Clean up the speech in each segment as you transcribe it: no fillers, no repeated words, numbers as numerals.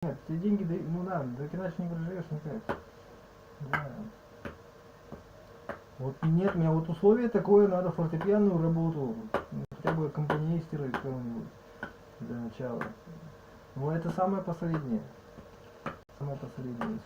Нет, тебе деньги, ну надо, так иначе не проживешь никак. Да. Вот нет, у меня вот условие такое, надо фортепианную работу, хотя бы аккомпанейстера какого-нибудь для начала. Но это самое последнее. Самое последнее.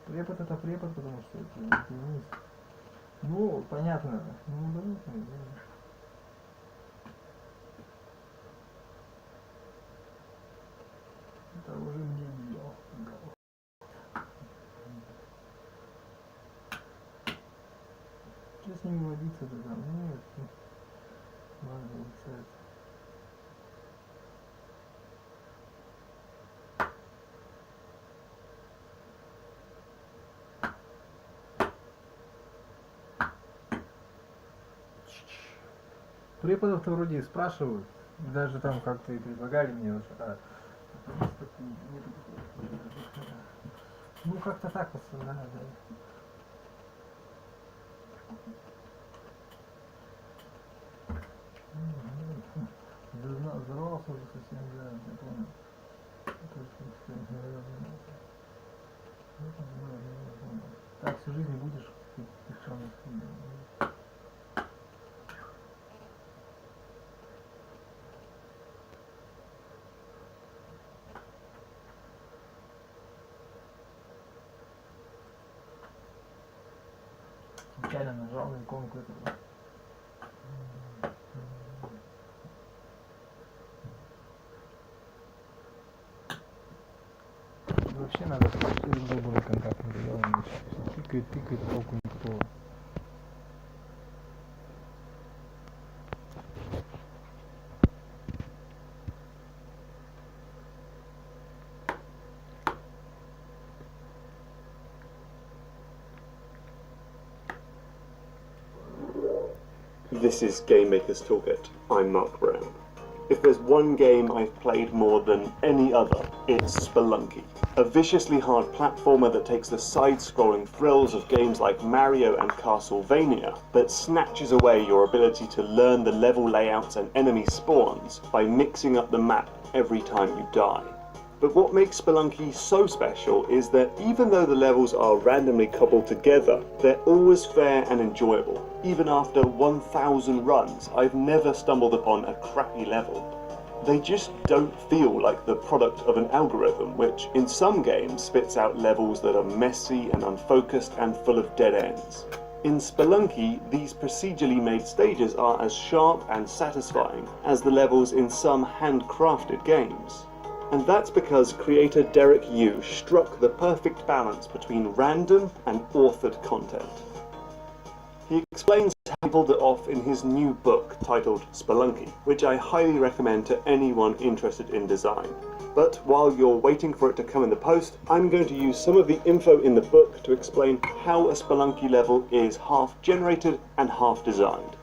Препод это препод, потому что это вниз. Ну, понятно. Ну, да, да. Это уже мне дело. Что с ними водиться-то там? Нет. Ладно, кстати. Преподов-то вроде спрашивают. Даже там как-то и предлагали мне вот, ну как-то так вот, да, да. Взорвался уже совсем, да, я помню. Так, всю жизнь будешь пешком. Случайно нажал на иконку этого. Вообще надо через добрый контактный регион. Тыкает, толку никакого. This is Game Maker's Toolkit. I'm Mark Brown. If there's one game I've played more than any other, it's Spelunky. A viciously hard platformer that takes the side-scrolling thrills of games like Mario and Castlevania, but snatches away your ability to learn the level layouts and enemy spawns by mixing up the map every time you die. But what makes Spelunky so special is that even though the levels are randomly cobbled together, they're always fair and enjoyable. Even after 1,000 runs, I've never stumbled upon a crappy level. They just don't feel like the product of an algorithm, which in some games spits out levels that are messy and unfocused and full of dead ends. In Spelunky, these procedurally made stages are as sharp and satisfying as the levels in some handcrafted games. And that's because creator Derek Yu struck the perfect balance between random and authored content. He explains how he pulled it off in his new book titled Spelunky, which I highly recommend to anyone interested in design. But while you're waiting for it to come in the post, I'm going to use some of the info in the book to explain how a Spelunky level is half generated and half designed.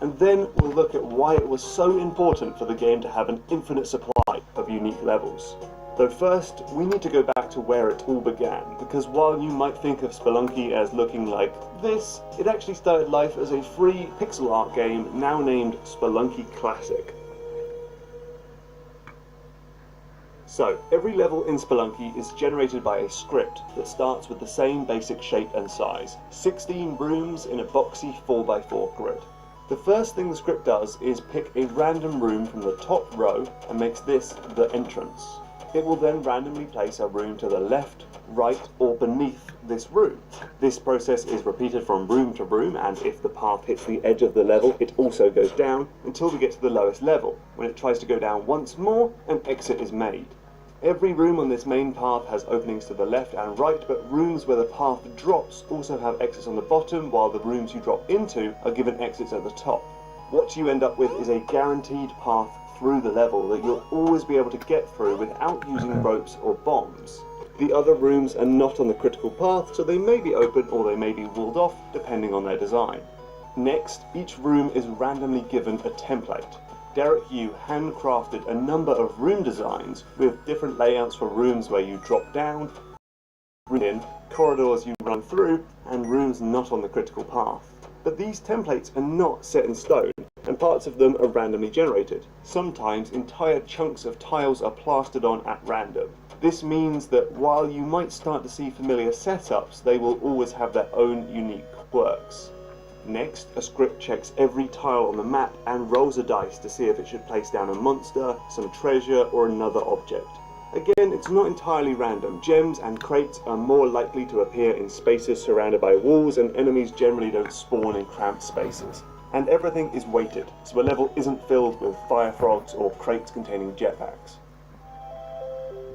And then we'll look at why it was so important for the game to have an infinite supply of unique levels. Though first, we need to go back to where it all began, because while you might think of Spelunky as looking like this, it actually started life as a free pixel art game now named Spelunky Classic. So, every level in Spelunky is generated by a script that starts with the same basic shape and size, 16 rooms in a boxy 4x4 grid. The first thing the script does is pick a random room from the top row and makes this the entrance. It will then randomly place a room to the left, right, or beneath this room. This process is repeated from room to room, and if the path hits the edge of the level, it also goes down until we get to the lowest level, when it tries to go down once more, an exit is made. Every room on this main path has openings to the left and right, but rooms where the path drops also have exits on the bottom, while the rooms you drop into are given exits at the top. What you end up with is a guaranteed path through the level that you'll always be able to get through without using ropes or bombs. The other rooms are not on the critical path, so they may be open or they may be walled off, depending on their design. Next, each room is randomly given a template. Derek Yu handcrafted a number of room designs with different layouts for rooms where you drop down, in, corridors you run through, and rooms not on the critical path. But these templates are not set in stone, and parts of them are randomly generated. Sometimes entire chunks of tiles are plastered on at random. This means that while you might start to see familiar setups, they will always have their own unique quirks. Next, a script checks every tile on the map and rolls a dice to see if it should place down a monster, some treasure, or another object. Again, it's not entirely random. Gems and crates are more likely to appear in spaces surrounded by walls, and enemies generally don't spawn in cramped spaces. And everything is weighted, so a level isn't filled with fire frogs or crates containing jetpacks.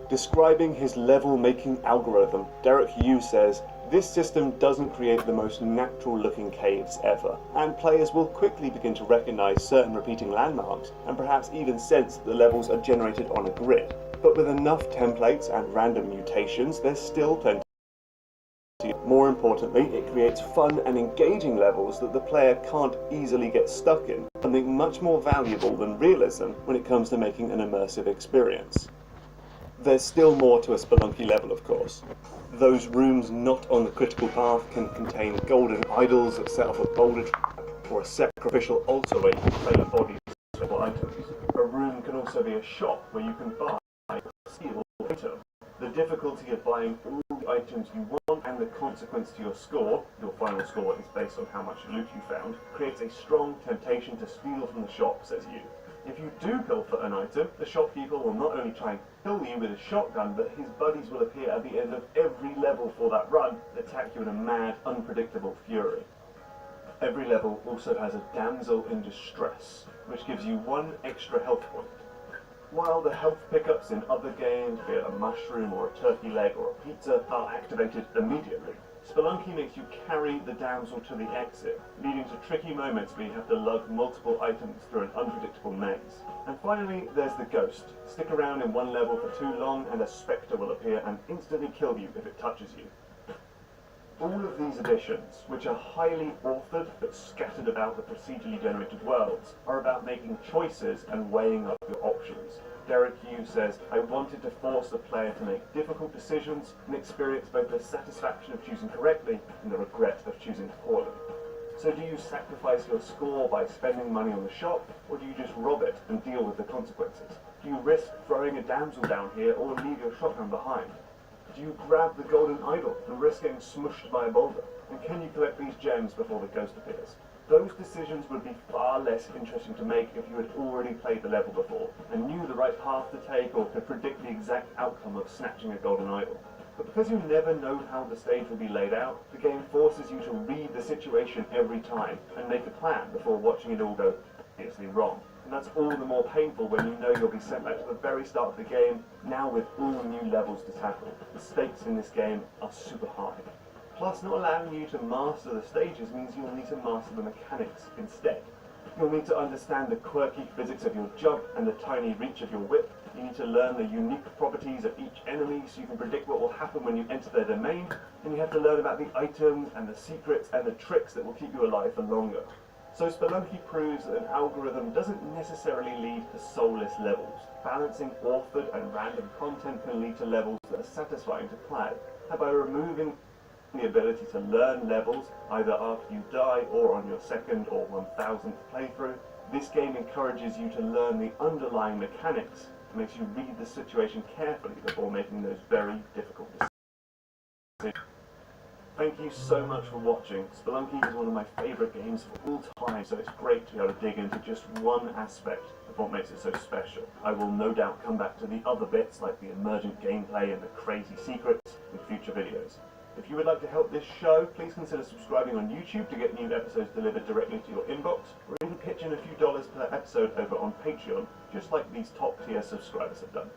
Describing his level-making algorithm, Derek Yu says, "This system doesn't create the most natural-looking caves ever, and players will quickly begin to recognize certain repeating landmarks, and perhaps even sense that the levels are generated on a grid. But with enough templates and random mutations, there's still plenty. More importantly, it creates fun and engaging levels that the player can't easily get stuck in, something much more valuable than realism when it comes to making an immersive experience." There's still more to a Spelunky level, of course. Those rooms not on the critical path can contain golden idols that set off a boulder trap, or a sacrificial altar where you can play bodies with items. A room can also be a shop where you can buy or steal an item. The difficulty of buying all the items you want and the consequence to your score, your final score is based on how much loot you found, creates a strong temptation to steal from the shop, says you. If you do pilfer an item, the shopkeeper will not only try and kill you with a shotgun, but his buddies will appear at the end of every level for that run and attack you in a mad, unpredictable fury. Every level also has a damsel in distress, which gives you 1 extra health point. While the health pickups in other games, be it a mushroom or a turkey leg or a pizza, are activated immediately, Spelunky makes you carry the damsel to the exit, leading to tricky moments where you have to lug multiple items through an unpredictable maze. And finally, there's the ghost. Stick around in one level for too long and a spectre will appear and instantly kill you if it touches you. All of these additions, which are highly authored but scattered about the procedurally generated worlds, are about making choices and weighing up your options. Derek Yu says, "I wanted to force the player to make difficult decisions and experience both the satisfaction of choosing correctly and the regret of choosing poorly." So do you sacrifice your score by spending money on the shop, or do you just rob it and deal with the consequences? Do you risk throwing a damsel down here or leave your shotgun behind? Do you grab the golden idol and risk getting smushed by a boulder? And can you collect these gems before the ghost appears? Those decisions would be far less interesting to make if you had already played the level before and knew the right path to take or could predict the exact outcome of snatching a golden idol. But because you never know how the stage will be laid out, the game forces you to read the situation every time and make a plan before watching it all go obviously wrong. And that's all the more painful when you know you'll be sent back to the very start of the game, now with all new levels to tackle. The stakes in this game are super high. Plus, not allowing you to master the stages means you'll need to master the mechanics instead. You'll need to understand the quirky physics of your jump and the tiny reach of your whip. You need to learn the unique properties of each enemy so you can predict what will happen when you enter their domain, and you have to learn about the items and the secrets and the tricks that will keep you alive for longer. So Spelunky proves that an algorithm doesn't necessarily lead to soulless levels. Balancing authored and random content can lead to levels that are satisfying to play, and by removing the ability to learn levels either after you die or on your 2nd or 1000th playthrough, this game encourages you to learn the underlying mechanics and makes you read the situation carefully before making those very difficult decisions. Thank you so much for watching. Spelunky is one of my favourite games of all time, so it's great to be able to dig into just one aspect of what makes it so special. I will no doubt come back to the other bits like the emergent gameplay and the crazy secrets in future videos. If you would like to help this show, please consider subscribing on YouTube to get new episodes delivered directly to your inbox, or even pitch in a few dollars per episode over on Patreon, just like these top tier subscribers have done.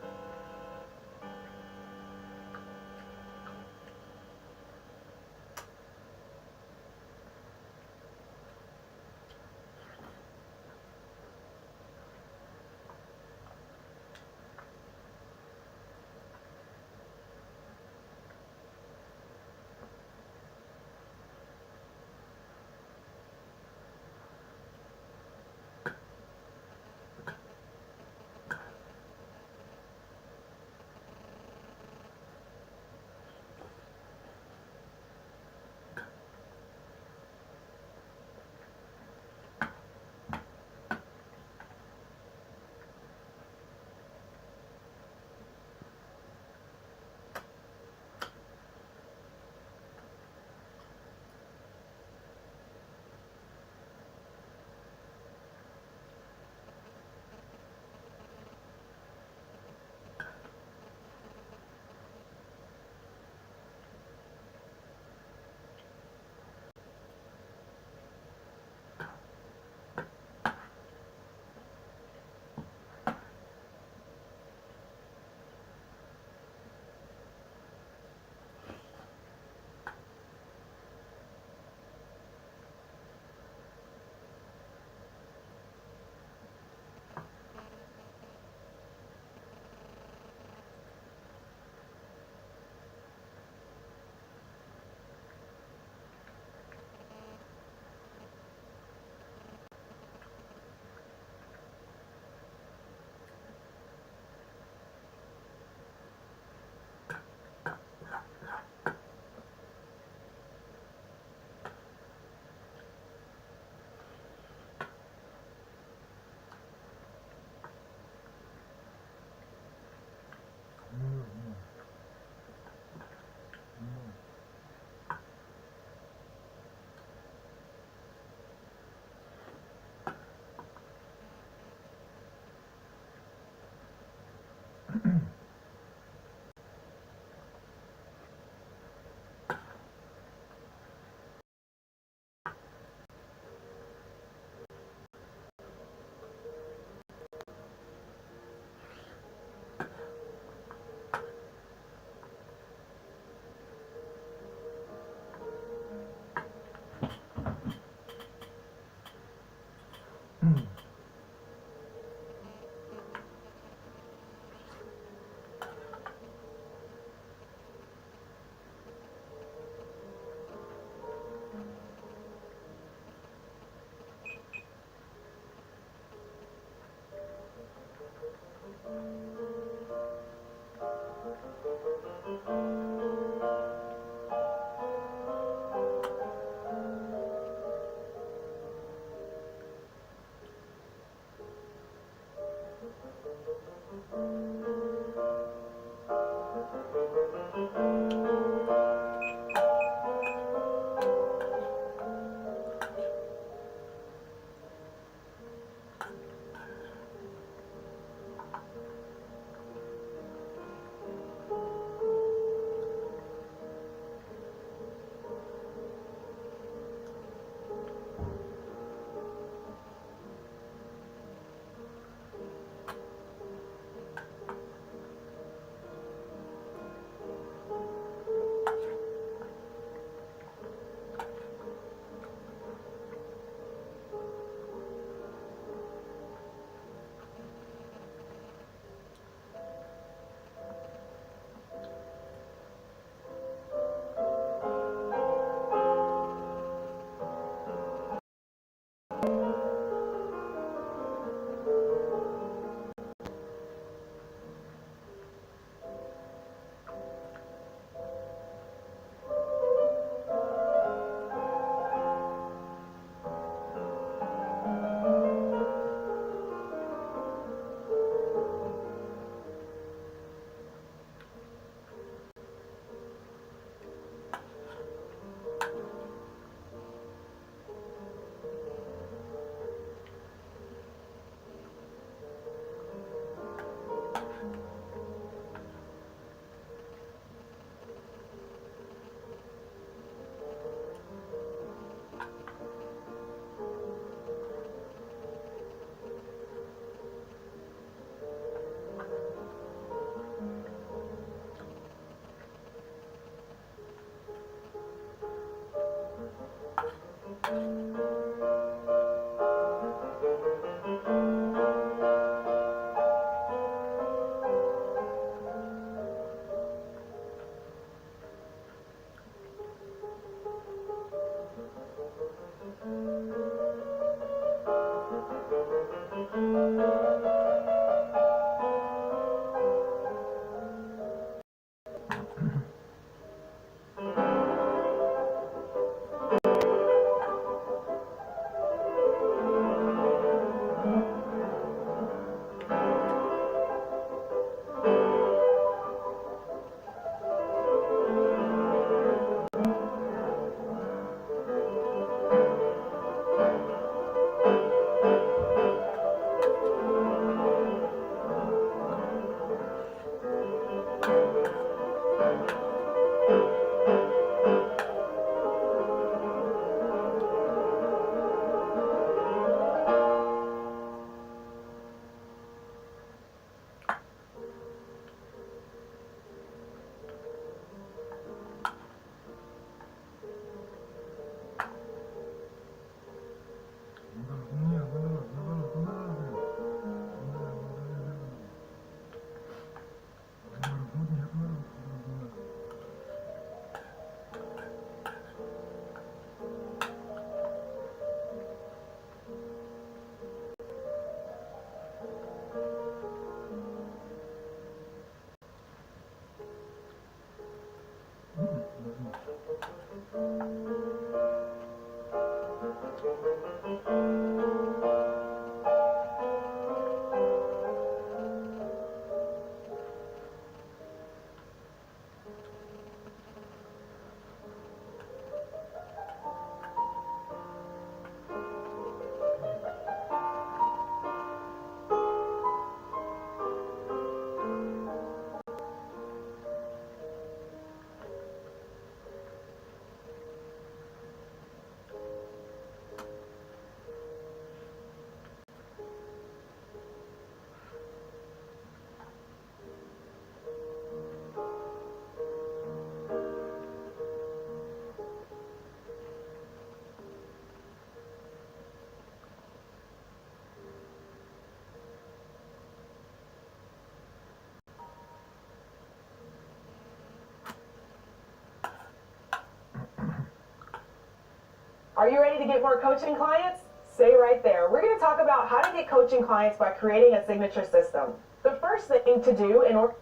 Are you ready to get more coaching clients? Stay right there. We're going to talk about how to get coaching clients by creating a signature system. The first thing to do in order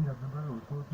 Нет, наоборот, вот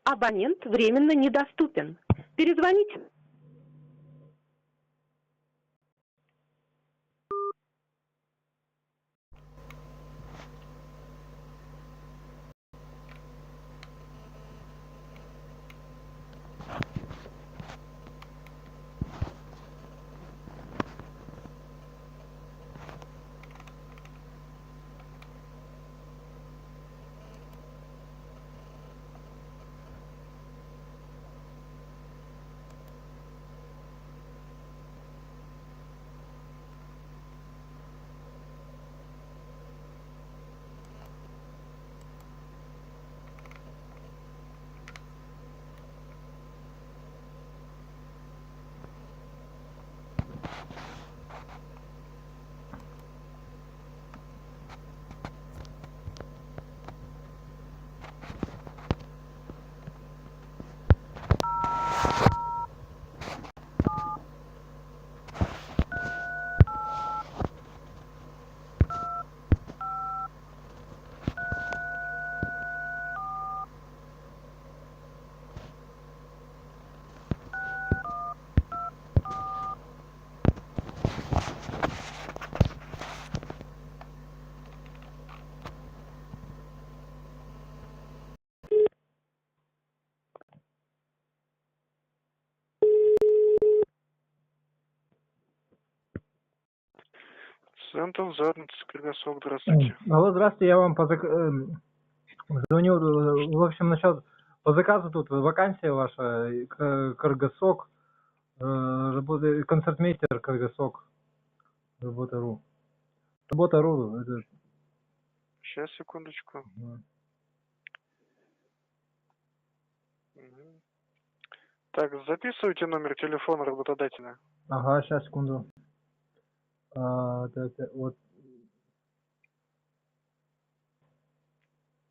Абонент временно недоступен. Перезвоните. Центр занятости Кыргызстан, здравствуйте. Алло, здравствуйте, я вам звоню, в общем, насчет по заказу тут вакансия ваша, Кыргызсок, концертмейстер Кыргызсок, работа.ру. Работа.ру, это... Сейчас, секундочку. Ага. Мгм. Так, записывайте номер телефона работодателя. Ага, сейчас, секунду. Так, вот.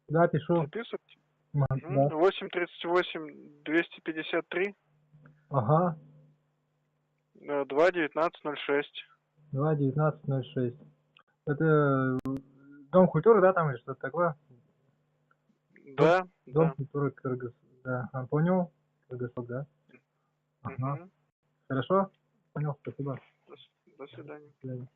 Да, пишу. Записывайте. Да. 838-253 Ага, 2-19-06. 2-19-06. Это Дом культуры, да, там или что-то такое? Да, Дом да. культуры Кыргыз. Да, понял? Кыргызсок, да? Ага. Мгм. Хорошо? Понял, спасибо. До свидания. До свидания.